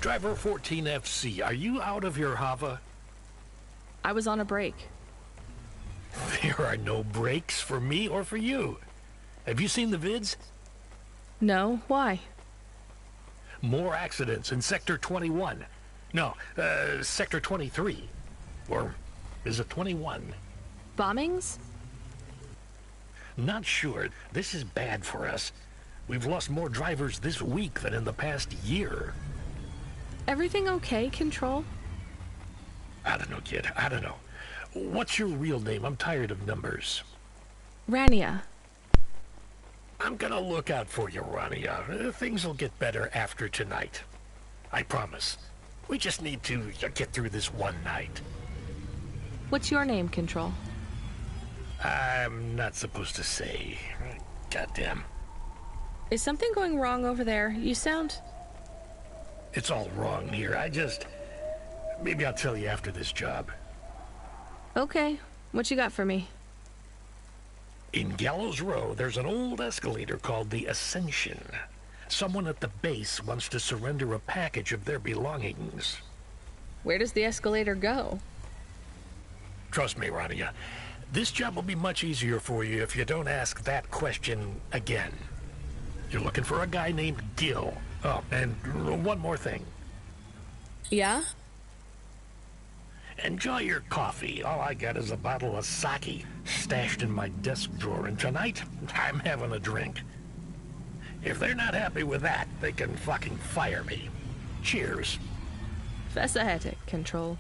Driver 14FC, are you out of your Hava? I was on a break. There are no breaks for me or for you. Have you seen the vids? No, why? More accidents in Sector 21. No, Sector 23. Or is it 21? Bombings? Not sure. This is bad for us. We've lost more drivers this week than in the past year. Everything okay, Control? I don't know, kid. I don't know. What's your real name? I'm tired of numbers. Rania. I'm gonna look out for you, Rania. Things will get better after tonight. I promise. We just need to get through this one night. What's your name, Control? I'm not supposed to say. Goddamn. Is something going wrong over there? You sound... It's all wrong here. Maybe I'll tell you after this job. Okay. What you got for me? In Gallows Row, there's an old escalator called the Ascension. Someone at the base wants to surrender a package of their belongings. Where does the escalator go? Trust me, Rania. This job will be much easier for you if you don't ask that question again. You're looking for a guy named Gil. Oh, and one more thing. Yeah? Enjoy your coffee. All I got is a bottle of sake stashed in my desk drawer, and tonight, I'm having a drink. If they're not happy with that, they can fucking fire me. Cheers. Fesahetic, Control.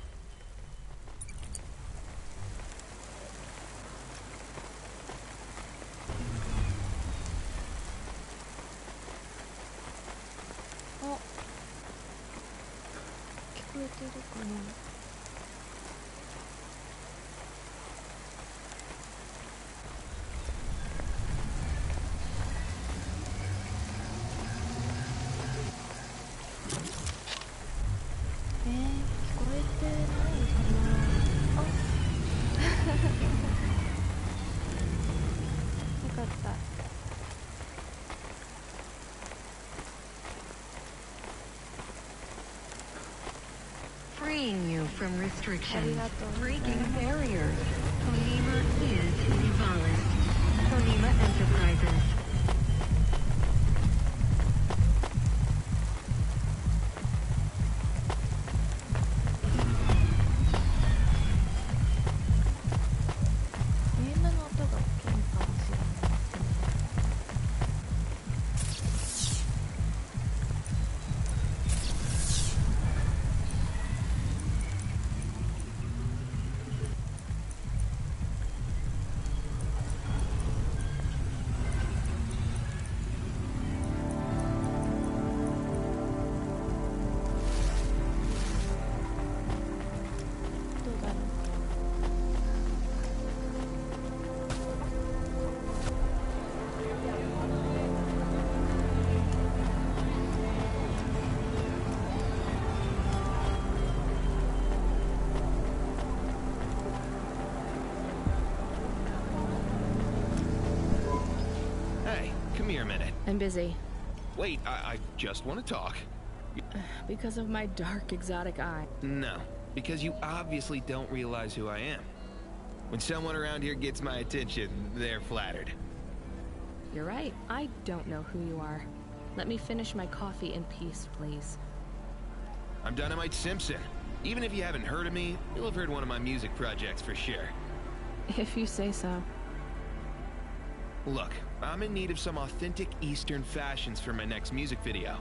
Freeing you from restrictions, breaking barriers. Konima is Nivalis. Konima Enterprises. Come here a minute. I'm busy. Wait, I just want to talk. Because of my dark, exotic eye. No, because you obviously don't realize who I am. When someone around here gets my attention, they're flattered. You're right. I don't know who you are. Let me finish my coffee in peace, please. I'm Dynamite Simpson. Even if you haven't heard of me, you'll have heard one of my music projects for sure. If you say so. Look, I'm in need of some authentic Eastern fashions for my next music video.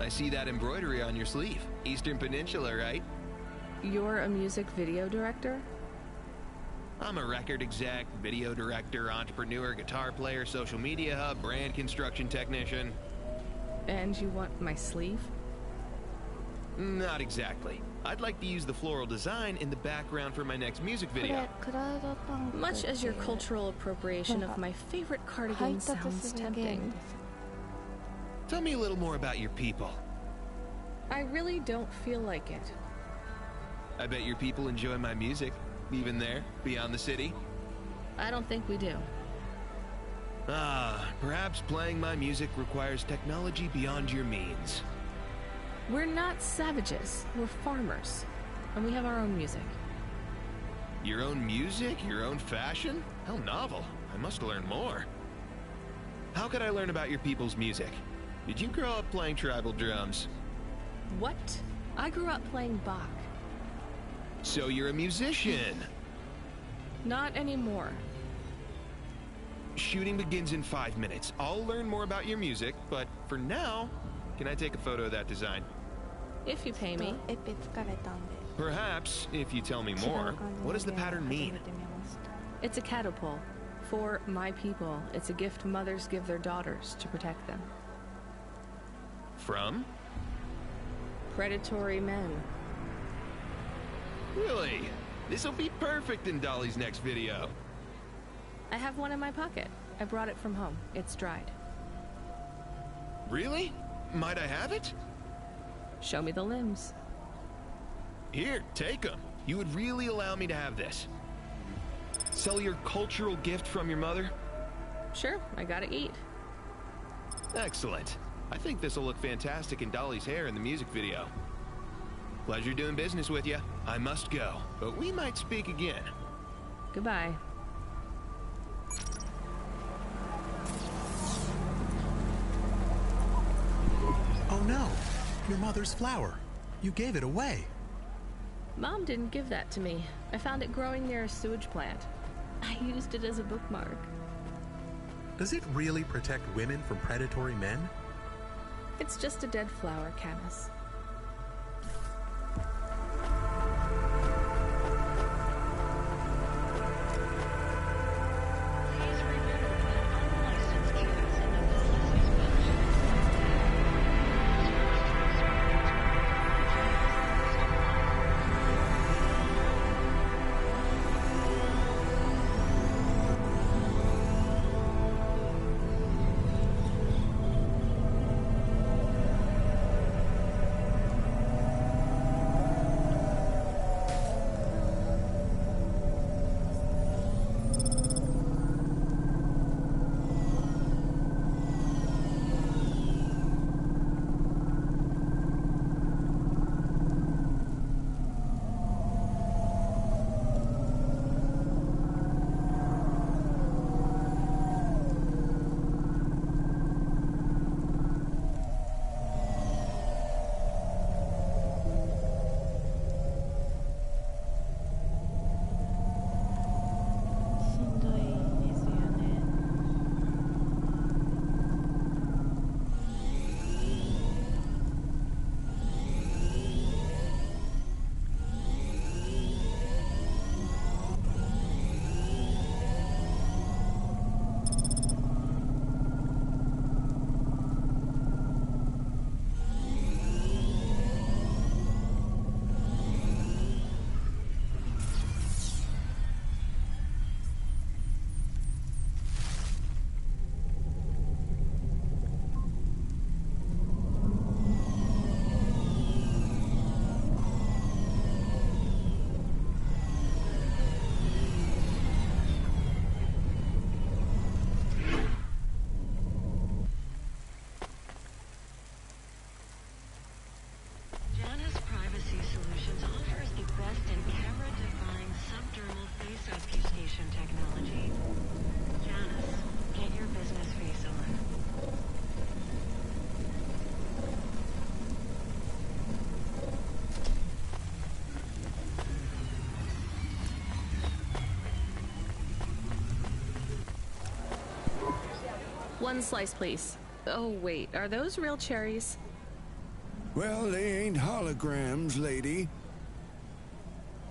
I see that embroidery on your sleeve. Eastern Peninsula, right? You're a music video director? I'm a record exec, video director, entrepreneur, guitar player, social media hub, brand construction technician. And you want my sleeve? Not exactly. I'd like to use the floral design in the background for my next music video. Much as your cultural appropriation of my favorite cardigan sounds tempting. Tell me a little more about your people. I really don't feel like it. I bet your people enjoy my music, even there, beyond the city. I don't think we do. Ah, perhaps playing my music requires technology beyond your means. We're not savages. We're farmers. And we have our own music. Your own music? Your own fashion? How novel. I must learn more. How could I learn about your people's music? Did you grow up playing tribal drums? What? I grew up playing Bach. So you're a musician. Not anymore. Shooting begins in 5 minutes. I'll learn more about your music, but for now, can I take a photo of that design? If you pay me. Perhaps, if you tell me more. What does the pattern mean? It's a catapult. For my people, it's a gift mothers give their daughters to protect them. From? Predatory men. Really? This'll be perfect in Dolly's next video. I have one in my pocket. I brought it from home. It's dried. Really? Might I have it? Show me the limbs. Here, take them. You would really allow me to have this? Sell your cultural gift from your mother? Sure, I gotta eat. Excellent. I think this'll look fantastic in Dolly's hair in the music video. Pleasure doing business with you. I must go, but we might speak again. Goodbye. Oh no, your mother's flower. You gave it away. Mom didn't give that to me. I found it growing near a sewage plant. I used it as a bookmark. Does it really protect women from predatory men? It's just a dead flower, Camus. One slice, please. Oh, wait. Are those real cherries? Well, they ain't holograms, lady.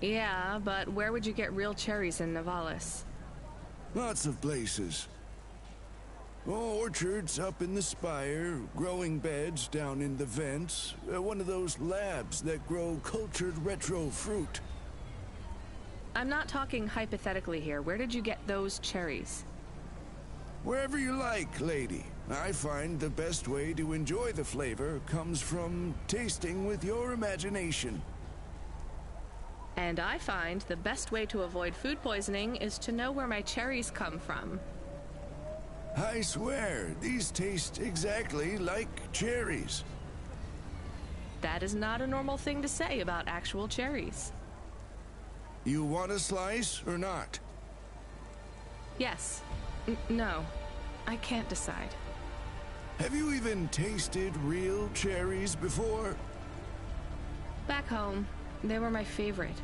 Yeah, but where would you get real cherries in Nivalis? Lots of places. Orchards up in the spire, growing beds down in the vents, one of those labs that grow cultured retro fruit. I'm not talking hypothetically here. Where did you get those cherries? Wherever you like, lady. I find the best way to enjoy the flavor comes from tasting with your imagination. And I find the best way to avoid food poisoning is to know where my cherries come from. I swear, these taste exactly like cherries. That is not a normal thing to say about actual cherries. You want a slice or not? Yes. No. I can't decide. Have you even tasted real cherries before? Back home, they were my favorite.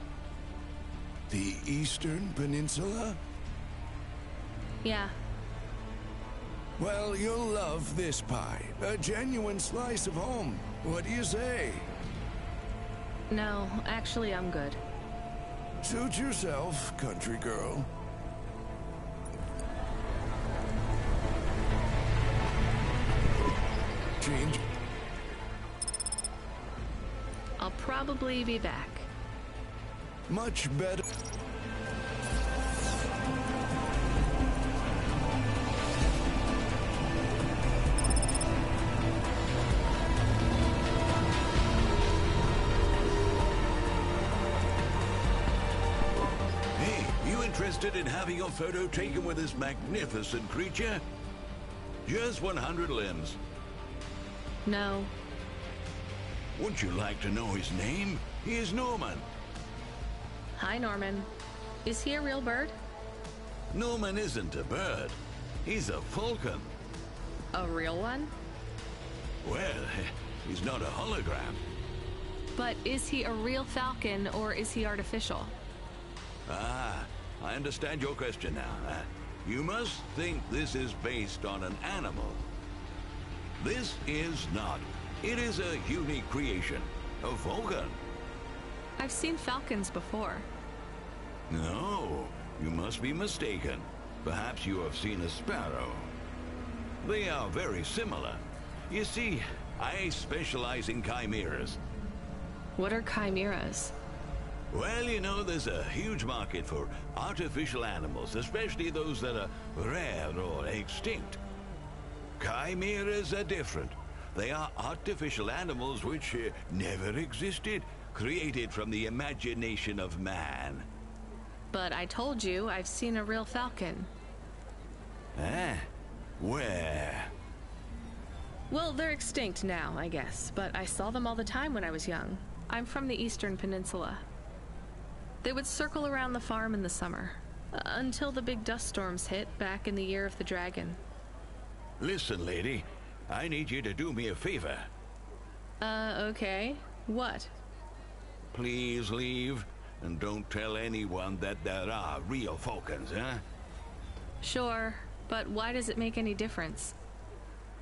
The Eastern Peninsula? Yeah. Well, you'll love this pie. A genuine slice of home. What do you say? No, actually, I'm good. Suit yourself, country girl. Change. I'll probably be back. Much better. Hey, you interested in having your photo taken with this magnificent creature? Just 100 limbs. No. Wouldn't you like to know his name? He is Norman. Hi, Norman. Is he a real bird? Norman isn't a bird. He's a falcon. A real one? Well, he's not a hologram. But is he a real falcon or is he artificial? Ah, I understand your question now. You must think this is based on an animal. This is not. It is a unique creation. A falcon. I've seen falcons before. No, you must be mistaken. Perhaps you have seen a sparrow. They are very similar. You see, I specialize in chimeras. What are chimeras? Well, you know, there's a huge market for artificial animals, especially those that are rare or extinct. Chimeras are different. They are artificial animals which never existed, created from the imagination of man. But I told you I've seen a real falcon. Eh? Where? Well, they're extinct now, I guess, but I saw them all the time when I was young. I'm from the Eastern Peninsula. They would circle around the farm in the summer, until the big dust storms hit back in the year of the dragon. Listen, lady, I need you to do me a favor. Okay. What? Please leave, and don't tell anyone that there are real falcons, huh? Sure, but why does it make any difference?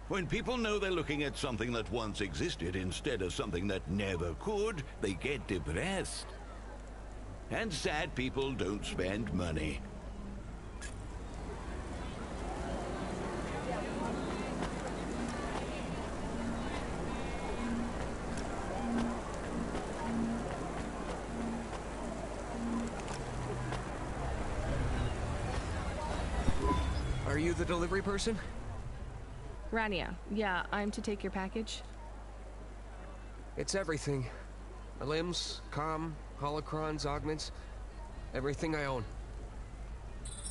When people know they're looking at something that once existed instead of something that never could, they get depressed. And sad people don't spend money. Are you the delivery person? Rania, yeah, I'm to take your package. It's everything. Limbs, holocrons, augments. Everything I own.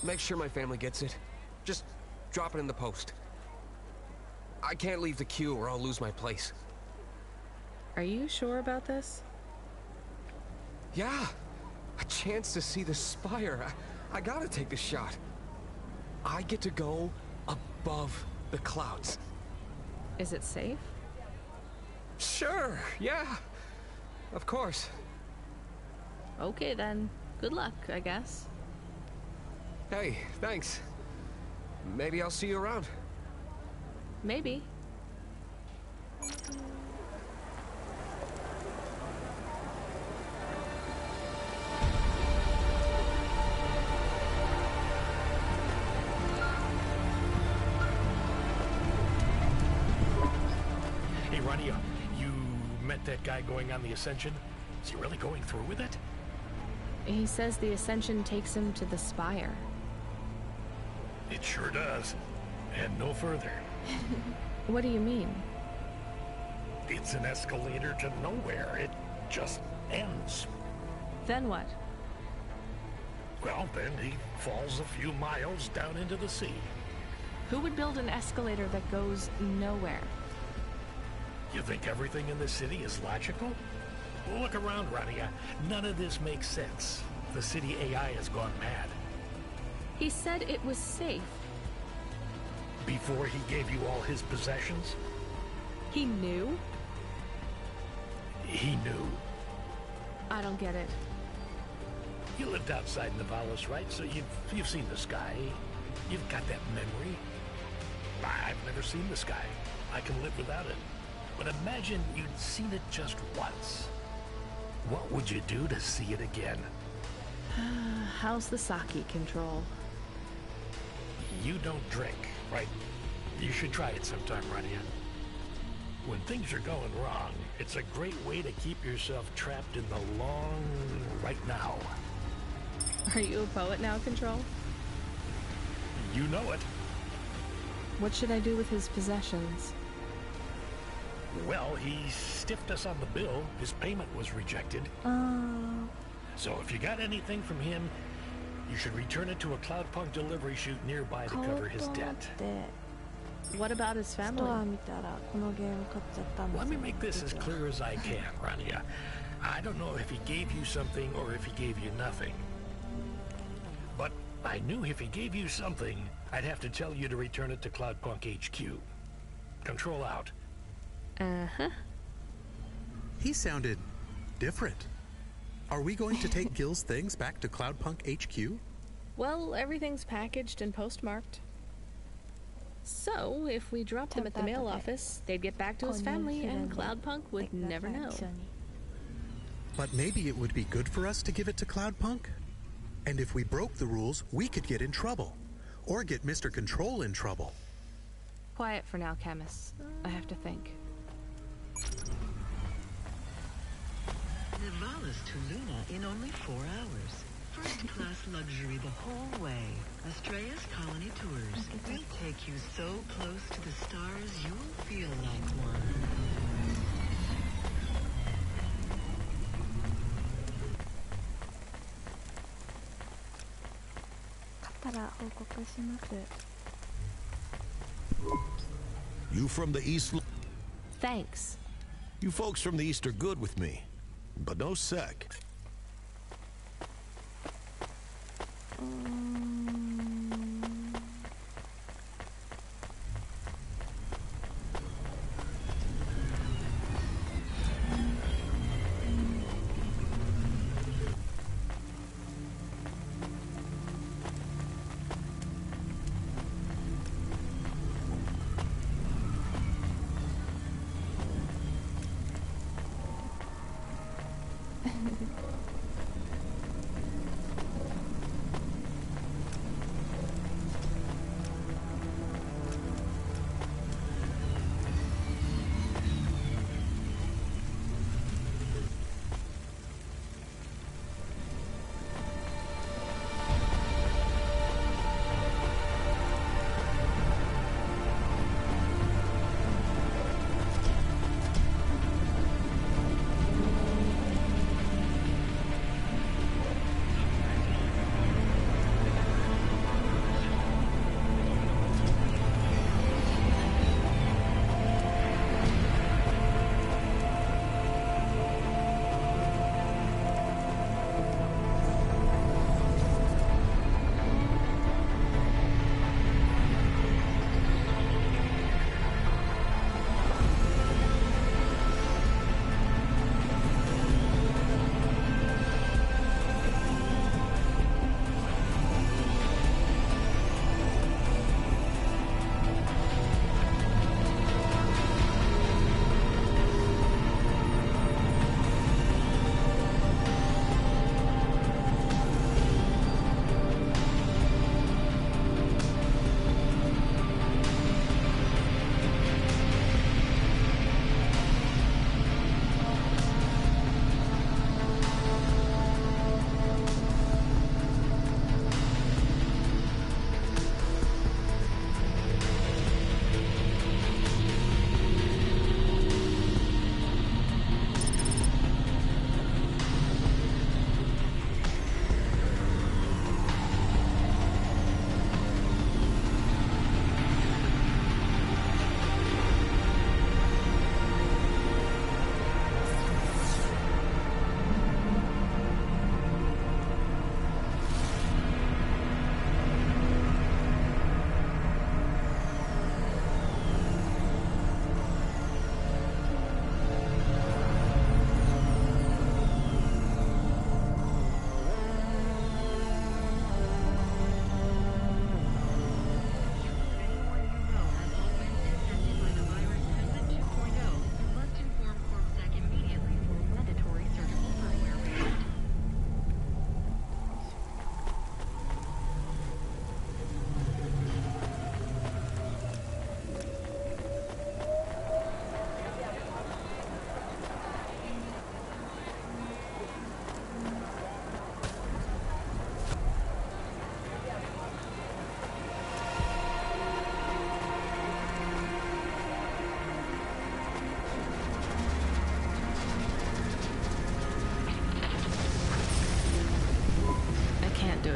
Make sure my family gets it. Just drop it in the post. I can't leave the queue or I'll lose my place. Are you sure about this? Yeah! A chance to see the spire. I gotta take the shot. I get to go above the clouds. Is it safe? Sure, yeah. Of course. Okay then. Good luck, I guess. Hey, thanks. Maybe I'll see you around. Maybe. Hey, Rania, you met that guy going on the Ascension? Is he really going through with it? He says the Ascension takes him to the spire. It sure does. And no further. What do you mean? It's an escalator to nowhere. It just ends. Then what? Well, then he falls a few miles down into the sea. Who would build an escalator that goes nowhere? You think everything in the city is logical? Look around, Rania. None of this makes sense. The city AI has gone mad. He said it was safe. Before he gave you all his possessions? He knew? He knew. I don't get it. You lived outside Nivalis, right? So you've seen the sky. You've got that memory. I've never seen the sky. I can live without it. But imagine you'd seen it just once. What would you do to see it again? How's the sake control? You don't drink, right? You should try it sometime, Rania. When things are going wrong, it's a great way to keep yourself trapped in the long right now. Are you a poet now, Control? You know it. What should I do with his possessions? Well, he stiffed us on the bill. His payment was rejected. So if you got anything from him, you should return it to a Cloudpunk delivery chute nearby to cover his debt. What about his family? Let me make this as clear as I can, Rania. I don't know if he gave you something or if he gave you nothing. But I knew if he gave you something, I'd have to tell you to return it to Cloudpunk HQ. Control out. Uh-huh. He sounded different. Are we going to take Gil's things back to Cloudpunk HQ? Well, everything's packaged and postmarked. So, if we dropped him at the mail office, they'd get back to his family, and Cloudpunk would never know. But maybe it would be good for us to give it to Cloudpunk? And if we broke the rules, we could get in trouble. Or get Mr. Control in trouble. Quiet for now, Camus. I have to think. Nivalis to Luna in only 4 hours. First-class luxury the whole way. Astrea's Colony Tours. We'll take you so close to the stars you'll feel like one. You from the East? Thanks. You folks from the East are good with me, but no sec.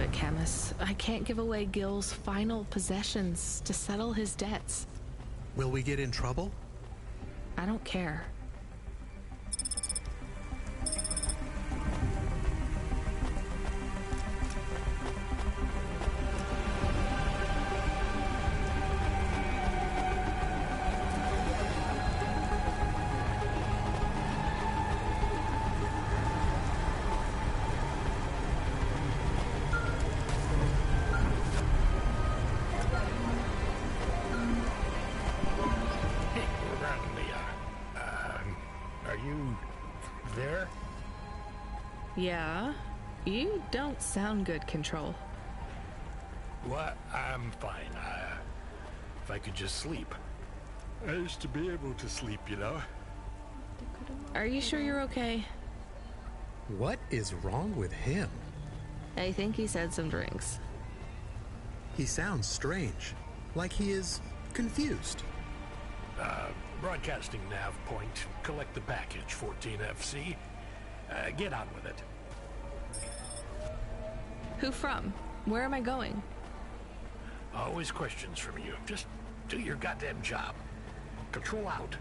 it, Camus. I can't give away Gil's final possessions to settle his debts. Will we get in trouble? I don't care. Yeah? You don't sound good, Control. What? I'm fine. If I could just sleep. I used to be able to sleep, you know? Are you sure you're okay? What is wrong with him? I think he's had some drinks. He sounds strange. Like he is confused. Broadcasting nav point. Collect the package, 14FC. Get on with it. Who from? Where am I going? Always questions from you. Just do your goddamn job. Control out.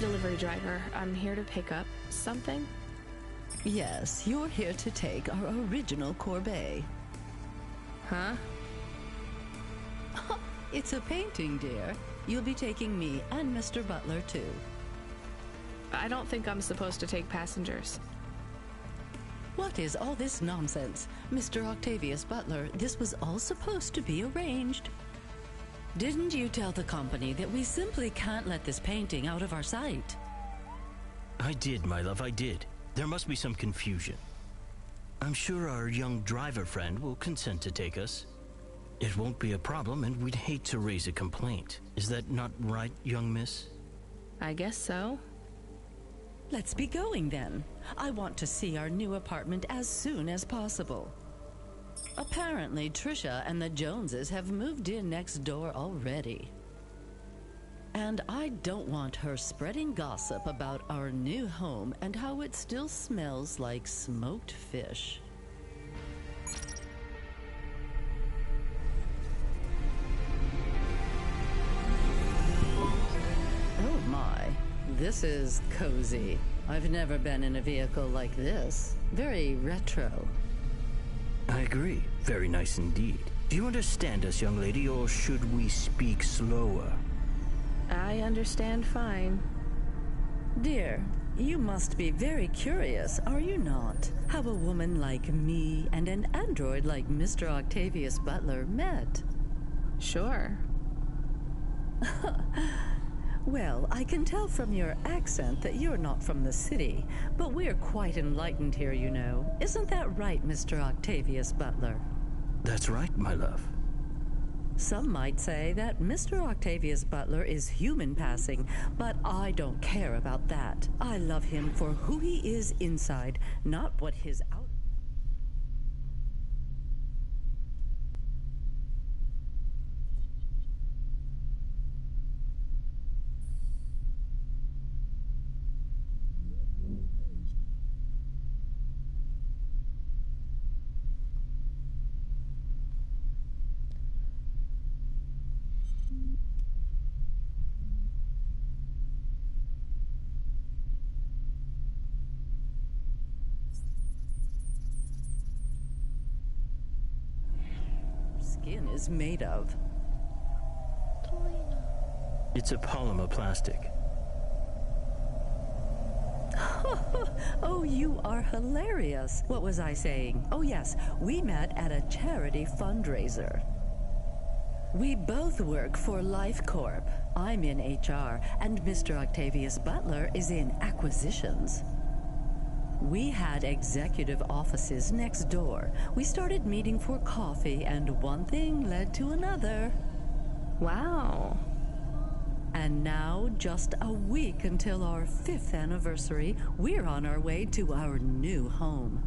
delivery driver. I'm here to pick up something. Yes, you're here to take our original Courbet. Huh? It's a painting, dear. You'll be taking me and Mr. Butler, too. I don't think I'm supposed to take passengers. What is all this nonsense? Mr. Octavius Butler, this was all supposed to be arranged. Didn't you tell the company that we simply can't let this painting out of our sight? I did, my love, I did. There must be some confusion. I'm sure our young driver friend will consent to take us. It won't be a problem, and we'd hate to raise a complaint. Is that not right, young miss? I guess so. Let's be going then. I want to see our new apartment as soon as possible. Apparently, Trisha and the Joneses have moved in next door already. And I don't want her spreading gossip about our new home and how it still smells like smoked fish. Oh my, this is cozy. I've never been in a vehicle like this. Very retro. I agree. Very nice indeed. Do you understand us, young lady, or should we speak slower? I understand fine. Dear, you must be very curious, are you not? How a woman like me and an android like Mr. Octavius Butler met. Sure. Well, I can tell from your accent that you're not from the city, but we're quite enlightened here, you know. Isn't that right, Mr. Octavius Butler? That's right, my love. Some might say that Mr. Octavius Butler is human passing, but I don't care about that. I love him for who he is inside, not what his out. Skin is made of. It's a polymer plastic. Oh, you are hilarious. What was I saying? Oh yes, we met at a charity fundraiser. We both work for Life Corp. I'm in HR, and Mr. Octavius Butler is in acquisitions. We had executive offices next door. We started meeting for coffee, and one thing led to another. Wow. And now, just a week until our 5th anniversary, we're on our way to our new home.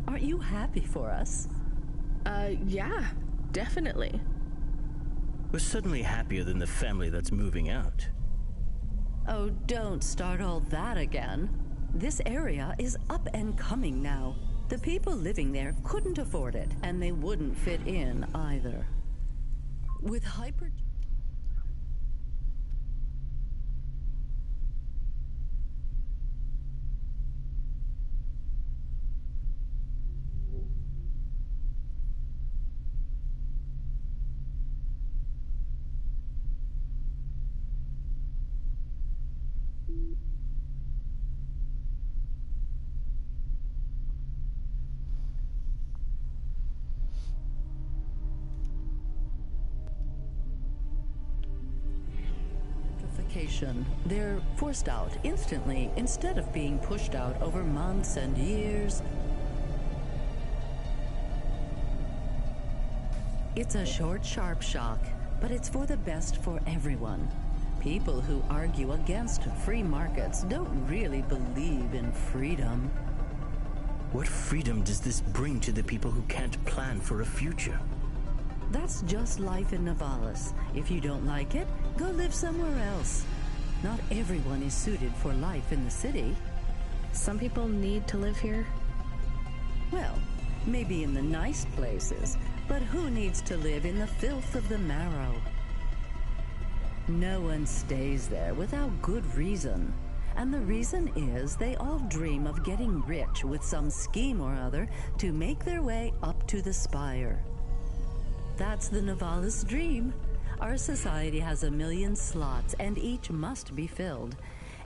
Aren't you happy for us? Yeah, definitely. We're suddenly happier than the family that's moving out. Oh, don't start all that again. This area is up and coming now. The people living there couldn't afford it, and they wouldn't fit in either. With hyper... They're forced out instantly instead of being pushed out over months and years. It's a short, sharp shock, but it's for the best for everyone. People who argue against free markets don't really believe in freedom. What freedom does this bring to the people who can't plan for a future? That's just life in Nivalis. If you don't like it, go live somewhere else. Not everyone is suited for life in the city. Some people need to live here. Well, maybe in the nice places, but who needs to live in the filth of the marrow? No one stays there without good reason. And the reason is they all dream of getting rich with some scheme or other to make their way up to the spire. That's the Nivalis dream. Our society has 1 million slots, and each must be filled.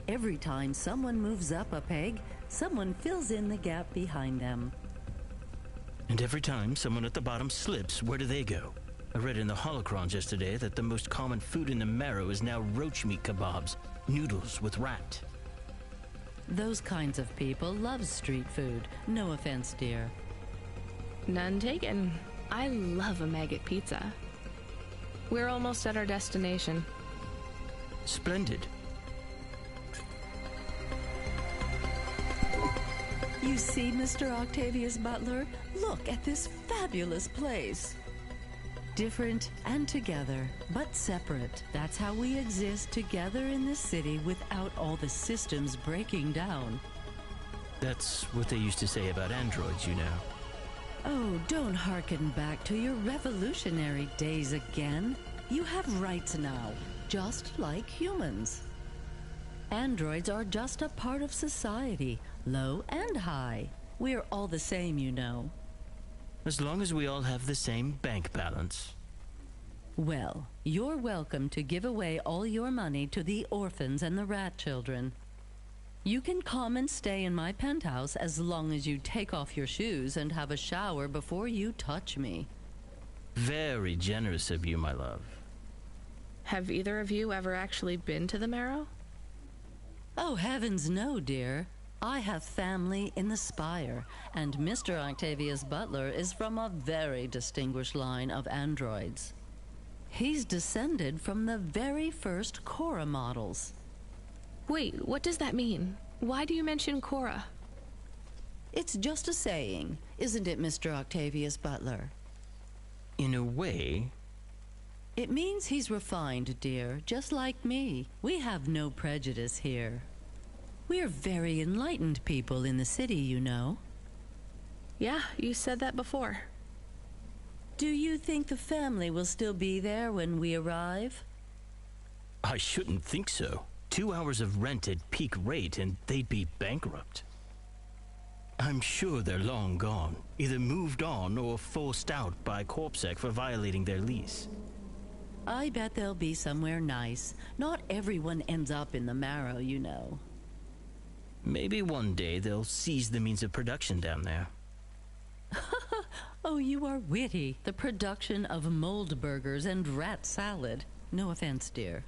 Every time someone moves up a peg, someone fills in the gap behind them. And every time someone at the bottom slips, where do they go? I read in the holocrons yesterday that the most common food in the Marrow is now roach meat kebabs, noodles with rat. Those kinds of people love street food. No offense, dear. None taken. I love a maggot pizza. We're almost at our destination. Splendid. You see, Mr. Octavius Butler? Look at this fabulous place. Different and together, but separate. That's how we exist together in this city without all the systems breaking down. That's what they used to say about androids, you know. Oh, don't hearken back to your revolutionary days again. You have rights now, just like humans. Androids are just a part of society, low and high. We're all the same, you know. As long as we all have the same bank balance. Well, you're welcome to give away all your money to the orphans and the rat children. You can come and stay in my penthouse as long as you take off your shoes and have a shower before you touch me. Very generous of you, my love. Have either of you ever actually been to the Marrow? Oh, heavens no, dear. I have family in the Spire, and Mr. Octavius Butler is from a very distinguished line of androids. He's descended from the very first Cora models. Wait, what does that mean? Why do you mention Cora? It's just a saying, isn't it, Mr. Octavius Butler? In a way. It means he's refined, dear, just like me. We have no prejudice here. We're very enlightened people in the city, you know. Yeah, you said that before. Do you think the family will still be there when we arrive? I shouldn't think so. 2 hours of rent at peak rate and they'd be bankrupt. I'm sure they're long gone, either moved on or forced out by Corpsec for violating their lease. I bet they'll be somewhere nice. Not everyone ends up in the Marrow, you know. Maybe one day they'll seize the means of production down there. Oh, you are witty. The production of mold burgers and rat salad. No offense, dear.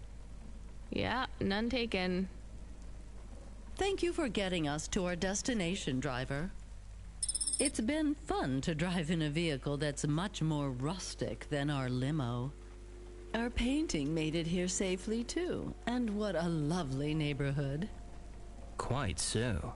Yeah, none taken. Thank you for getting us to our destination, driver. It's been fun to drive in a vehicle that's much more rustic than our limo. Our painting made it here safely, too. And what a lovely neighborhood. Quite so.